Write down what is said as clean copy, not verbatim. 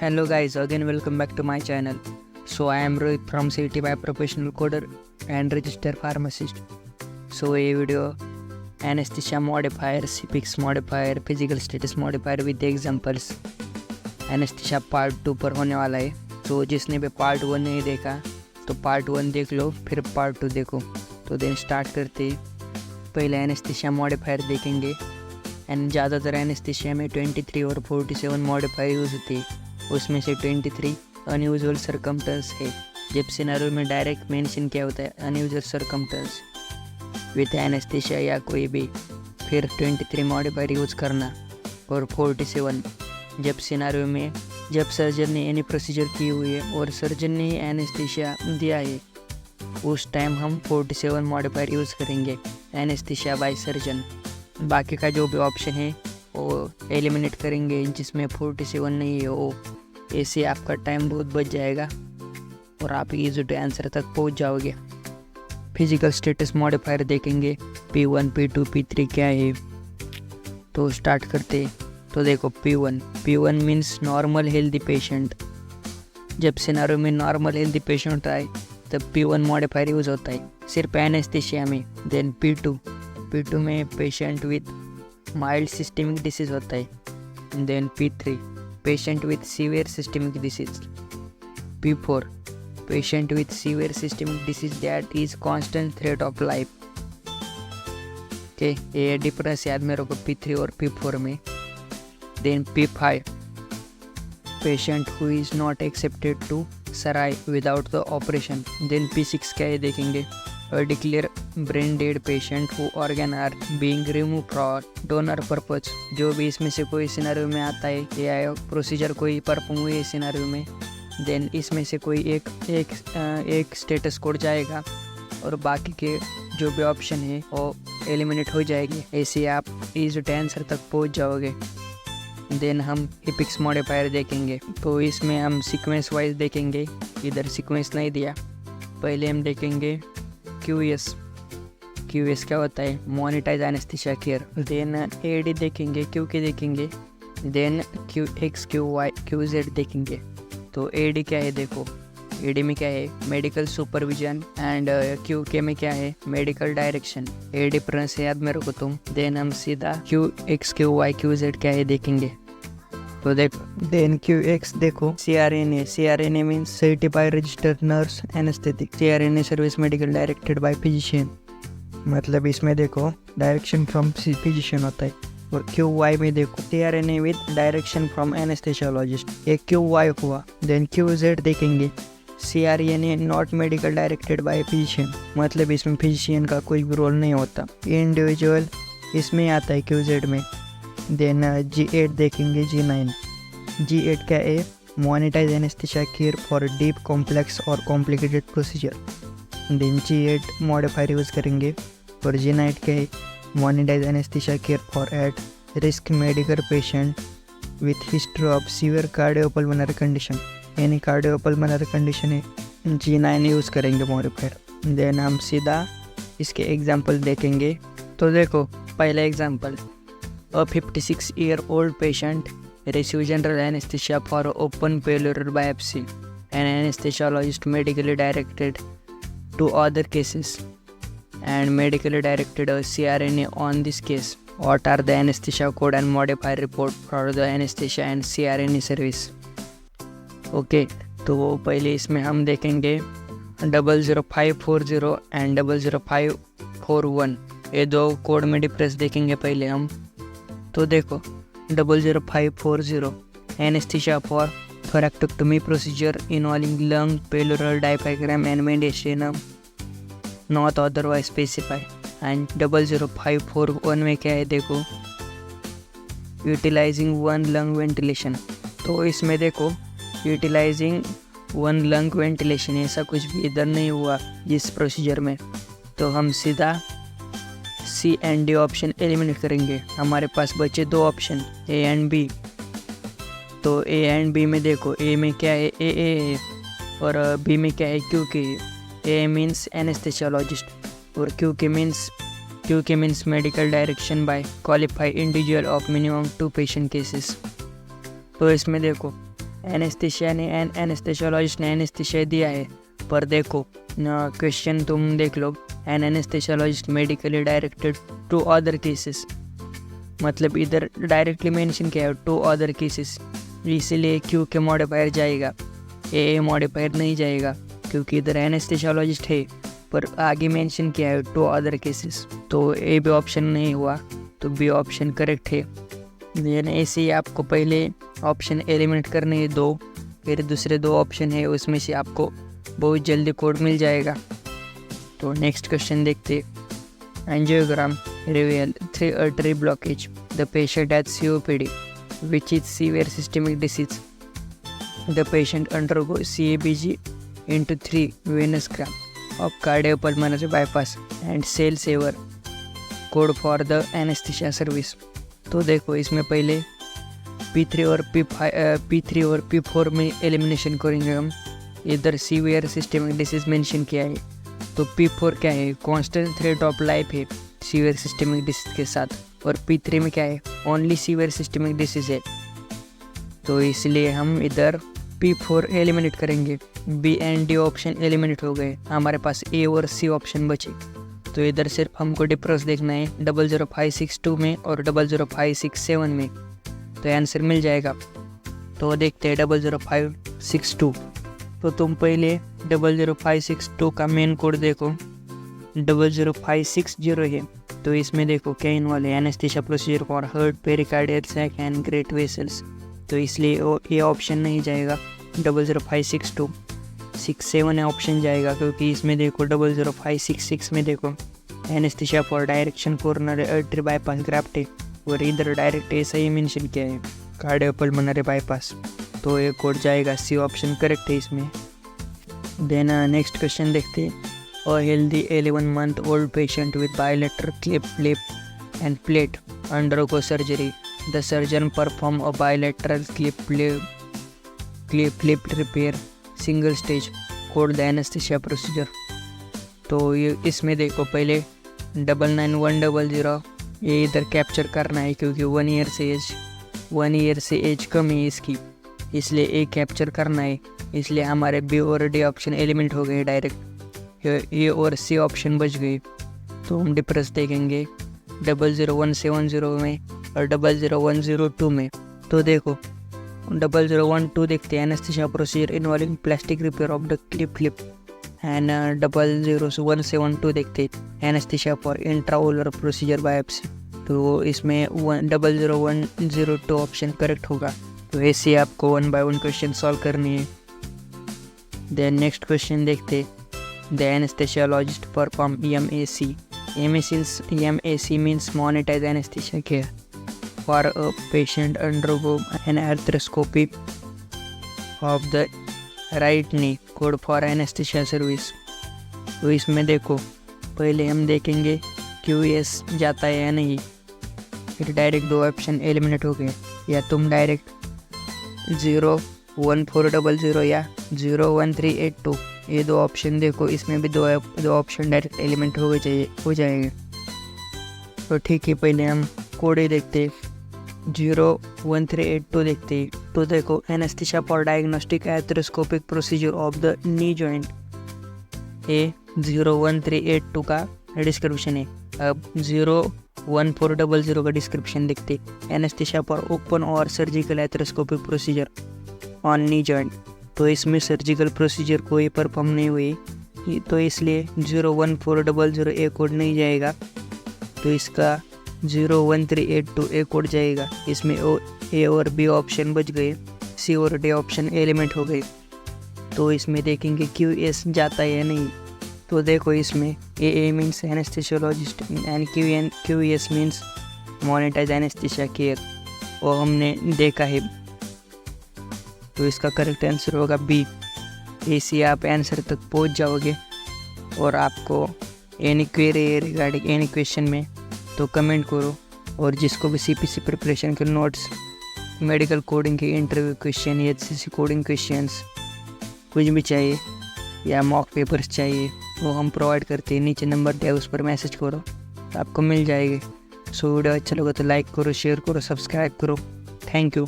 Hello guys, again welcome back to my channel. So I am Rohit from CT by professional coder and registered pharmacist. So ये video anesthesia modifier, CPIX modifier, physical status modifier with examples anesthesia part 2 पर होने वाला है. तो जिसने भी part 1 नहीं देखा तो पार्ट 1 देख लो, फिर पार्ट 2 देखो. तो देन स्टार्ट करते. पहले एनेस्थीसिया मॉडिफायर देखेंगे. एंड ज़्यादातर एनेस्थीसिया में 23 और 47 मॉडिफायर यूज़ होती है. उसमें से 23 अनयूजुअल सरकमस्टेंस है. जब सिनेरियो में डायरेक्ट मेंशन किया होता है अनयूजुअल सरकमस्टेंस विथ एनेस्थीसिया या कोई भी, फिर 23 मॉडिफायर यूज़ करना. और 47 जब सिनेरियो में जब सर्जन ने एनी प्रोसीजर की हुई है और सर्जन ने एनेस्थीसिया दिया है, उस टाइम हम 47 मॉडिफायर यूज़ करेंगे एनेस्थीसिया बाय सर्जन. बाकी का जो भी ऑप्शन है वो एलिमिनेट करेंगे जिसमें 47 नहीं है. वो ऐसे आपका टाइम बहुत बच जाएगा और आप इजी टू आंसर तक पहुंच जाओगे. फिजिकल स्टेटस मॉडिफायर देखेंगे. P1 P2 P3 क्या है. तो स्टार्ट करते. तो देखो P1 means normal healthy patient. जब सिनेरियो में नॉर्मल हेल्दी पेशेंट आए तब P1 मॉडिफायर यूज़ होता है सिर्फ एनेस्थीसिया में. देन P2 में patient with mild systemic disease होता है. Then P3 patient with severe systemic disease. P4 patient with severe systemic disease that is constant threat of life. Okay, ये difference याद में रखो P3 और P4 में. Then P5 patient who is not accepted to survive without the operation. Then P6 क्या है देखेंगे. Declare brain dead patient who organ are being remove for donor purpose. जो भी इसमें से कोई सिनेरियो में आता है या प्रोसीजर कोई परफॉर्म हुई है सिनेरियो में, देन इसमें से कोई एक स्टेटस कोड जाएगा और बाकी के जो भी ऑप्शन है वो एलिमिनेट हो जाएगी. ऐसे आप इजी टू आंसर तक पहुंच जाओगे. देन हम CPIX मॉडिफायर देखेंगे. तो इसमें हम सीक्वेंस वाइज देखेंगे, इधर सीक्वेंस नहीं दिया. पहले हम देखेंगे QS क्या होता है, monetise anaesthesia care. Then AD देखेंगे, QK देखेंगे. देन QX QY QZ देखेंगे. तो AD क्या है देखो. AD में क्या है, मेडिकल सुपरविजन. एंड QK में क्या है, मेडिकल डायरेक्शन. A डिफरेंस याद में रखो तुम. देन हम सीधा QX QY QZ क्या है देखेंगे. तो देखो देन QX देखो CRNA means certified registered nurse anaesthetic. CRNA service medical directed by physician. मतलब इसमें देखो डायरेक्शन फ्रॉम फिजिशियन होता है. और QY में देखो CRNA with direction from anaesthesiologist. एक QY हुआ. देन QZ देखेंगे. CRNA not medical directed by physician. मतलब इसमें फिजिशियन का कोई भी रोल नहीं होता, इंडिविजुअल इसमें आता है QZ में. देन G8 देखेंगे. G8 क्या है, monetise anaesthesia care for deep complex और complicated procedure. Then G8 modifier use करेंगे. और G9 क्या है, monetise anaesthesia care for at risk medical patient with history of severe cardiopulmonary condition. यानी कार्डियोपल्मोनरी कंडीशन है, G9 यूज़ करेंगे modifier. Then हम सीधा इसके एग्जाम्पल देखेंगे. तो देखो पहला example, A 56-year-old patient received general anesthesia for open pleural biopsy. An anesthesiologist medically directed 2 other cases and medically directed a CRNA on this case. What are the anesthesia code and modifier report for the anesthesia and CRNA service? Okay, तो पहले इसमें हम देखेंगे 00540 and 00541. ये दो code में difference देखेंगे पहले हम. तो देखो 00540 anaesthesia for thoracotomy procedure involving lung pleural diaphragm and mediastinum not otherwise specify. And 00541 में क्या है देखो, यूटिलाइजिंग 1 लंग वेंटिलेशन. तो इसमें देखो यूटिलाइजिंग 1 लंग वेंटिलेशन ऐसा कुछ भी इधर नहीं हुआ इस प्रोसीजर में. तो हम सीधा C and D option eliminate करेंगे. हमारे पास बचे 2 ऑप्शन A एंड B. तो A एंड B में देखो A में क्या है, AA है. और B में क्या है, QK. A मीन्स एनेस्थेसियोलॉजिस्ट और QK means medical direction by qualified individual of minimum 2 patient cases. तो इसमें देखो एनेस्थीसिया ने एनेस्थेशियोलॉजिस्ट ने एनेस्थीसिया दिया है, पर देखो क्वेश्चन तुम देख लो, an anaesthesiologist medically directed to other cases, मतलब इधर डायरेक्टली मेंशन किया है टू अदर केसेस, इसीलिए क्यू के मॉडिफायर जाएगा, ए मॉडिफायर नहीं जाएगा, क्योंकि इधर एनेस्थेशियोलॉजिस्ट है पर आगे मेंशन किया है टू अदर केसेस, तो ए भी ऑप्शन नहीं हुआ, तो बी ऑप्शन करेक्ट है। यानी ऐसे ही आपको पहले ऑप्शन एलिमिनेट करने हैं 2, फिर दूसरे 2 ऑप्शन है उसमें से आपको बहुत जल्दी कोड मिल जाएगा। तो नेक्स्ट क्वेश्चन देखते। Angiogram reveal 3 artery blockage, the patient has COPD which is severe systemic disease, the patient undergoes CABG into 3 venous gram of cardiopulmonary bypass and cell saver, code for the anesthesia service। तो देखो इसमें पहले P3 और P4 में elimination करेंगे हम। इधर severe systemic disease mention किया है, तो P4 क्या है, कांस्टेंट थ्रेट ऑफ लाइफ है सीवियर सिस्टेमिक डिसीज के साथ, और P3 में क्या है, ओनली सीवियर सिस्टेमिक डिसीज है, तो इसलिए हम इधर P4 एलिमिनेट करेंगे। B and D option eliminate हो गए, हमारे पास ए और सी ऑप्शन बचे, तो इधर सिर्फ हमको डिफरेंस देखना है 00562 में और 00567 में, तो आंसर मिल जाएगा। तो देखते हैं 00562। तो तुम पहले 00562 का मेन कोड देखो, 00560 है, तो इसमें देखो क्या इन्वॉल्व है, anesthesia procedure for heart, pericardial sac and great vessels, तो इसलिए ये ऑप्शन नहीं जाएगा 00562। 67 ऑप्शन जाएगा, क्योंकि इसमें देखो 00566 में देखो anaesthesia for direction coronary artery bypass graft है, और इधर डायरेक्ट ऐसा ही मेंशन किया है कार्डियोपल्मोनरी बाईपास, तो ये कोड जाएगा, सी ऑप्शन करेक्ट है इसमें। देन नेक्स्ट क्वेश्चन देखते हैं। A healthy 11 month old patient with bilateral cleft lip and plate undergo surgery. The surgeon perform a bilateral cleft lip repair single stage called the anesthesia procedure। तो ये इसमें देखो पहले 99100 ये इधर कैप्चर करना है, क्योंकि 1 ईयर से एज कम है इसकी, इसलिए ए कैप्चर करना है, इसलिए हमारे बी और डी ऑप्शन एलिमेंट हो गए डायरेक्ट, ए और सी ऑप्शन बच गए। तो हम डिफरेंस देखेंगे 00170 में और 00102 में, तो देखो 0012 देखते हैं anaesthesia procedure involving plastic repair of the clip lip, and 00172 देखते हैं एनेस्थीसिया फॉर इंट्राओलर प्रोसीजर बायोप्सी, तो इसमें 00102 ऑप्शन करेक्ट होगा। तो ऐसे आपको 1 by 1 क्वेश्चन सॉल्व करनी है। देन नेक्स्ट क्वेश्चन देखते, the anaesthesiologist perform EMAC। EMAC means monetize anesthesia care for a patient undergo an arthroscopy of the right knee, code for anesthesia service। तो इसमें देखो पहले हम देखेंगे QS जाता है या नहीं, फिर डायरेक्ट 2 ऑप्शन एलिमिनेट हो गए, या तुम डायरेक्ट 01400 या 01382 ये 2 ऑप्शन देखो, इसमें भी 2 ऑप्शन डायरेक्ट एलिमेंट हो जाएंगे। तो ठीक है, पहले हम कोड ही देखते 01382 देखते। तो देखो anaesthesia for diagnostic arthroscopic procedure of the knee joint, ये 01382 का डिस्क्रिप्शन है। अब 01400 का डिस्क्रिप्शन देखते, एनेस्थीसिया फॉर ओपन और surgical arthroscopic procedure on knee joint, तो इसमें सर्जिकल प्रोसीजर कोई परफॉर्म नहीं हुई, तो इसलिए 01400 ए कोड नहीं जाएगा, तो इसका 01382 ए कोड जाएगा। इसमें ए और बी ऑप्शन बच गए, सी और डी ऑप्शन एलिमेंट हो गए, तो इसमें देखेंगे QS जाता है या नहीं। तो देखो इसमें A means anaesthesiologist and QS means monetise anaesthesia care, वो हमने देखा है, तो इसका करेक्ट आंसर होगा बी। ऐसे आप आंसर तक पहुंच जाओगे, और आपको any query regarding any question में तो कमेंट करो, और जिसको भी CPC प्रिपरेशन के नोट्स, मेडिकल कोडिंग के interview question, HCC coding questions कुछ भी चाहिए या मॉक पेपर्स चाहिए, वो हम प्रोवाइड करते हैं, नीचे नंबर दिया उस पर मैसेज करो तो आपको मिल जाएगी। सो वीडियो अच्छा लगा तो लाइक करो, शेयर करो, सब्सक्राइब करो। Thank you.